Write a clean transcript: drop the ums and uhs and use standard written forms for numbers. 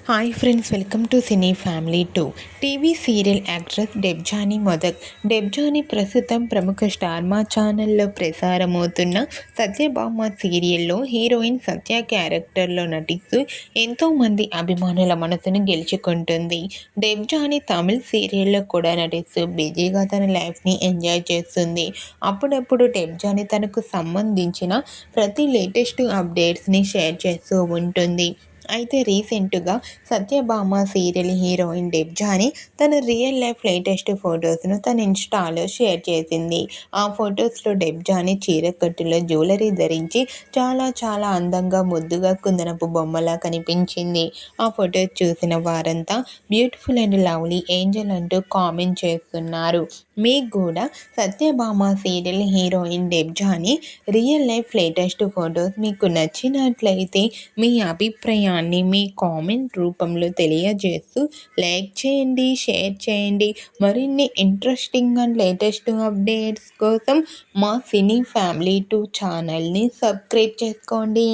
Hi friends, welcome to cine family 2. TV serial actress Debjani Modak. Debjani ప్రస్తుతం ప్రముఖ star మా ఛానల్లో ప్రసారమవుతున్న సత్యభామ సీరియల్లో హీరోయిన్ సత్య క్యారెక్టర్లో నటిస్తూ ఎంతోమంది అభిమానుల మనసును గెలుచుకుంటుంది. డెబ్జానీ తమిళ్ సీరియల్లో కూడా నటిస్తూ బిజీగా తన లైఫ్ని ఎంజాయ్ చేస్తుంది. అప్పుడప్పుడు డెబ్జానీ తనకు సంబంధించిన ప్రతి లేటెస్ట్ అప్డేట్స్ని షేర్ చేస్తూ ఉంటుంది. అయితే రీసెంట్గా సత్యభామ సీరియల్ హీరోయిన్ డెబ్జానీ తన రియల్ లైఫ్ లేటెస్ట్ ఫొటోస్ను తన ఇన్స్టాలో షేర్ చేసింది. ఆ ఫొటోస్లో డెబ్జానీ చీరకట్టులో జ్యువెలరీ ధరించి చాలా చాలా అందంగా ముద్దుగా కుందనపు బొమ్మలా కనిపించింది. ఆ ఫొటోస్ చూసిన వారంతా బ్యూటిఫుల్ అండ్ లవ్లీ ఏంజల్ అంటూ కామెంట్ చేస్తున్నారు. మీకు కూడా Satyabhama serial heroine Debjani real life latest photos మీకు నచ్చినట్లయితే మీ అభిప్రాయాన్ని మీ కామెంట్ రూపంలో తెలియజేస్తూ లైక్ చేయండి, షేర్ చేయండి. మరిన్ని ఇంట్రెస్టింగ్ అండ్ లేటెస్ట్ అప్డేట్స్ కోసం మా సినీ ఫ్యామిలీ 2 ఛానల్ని సబ్స్క్రైబ్ చేసుకోండి.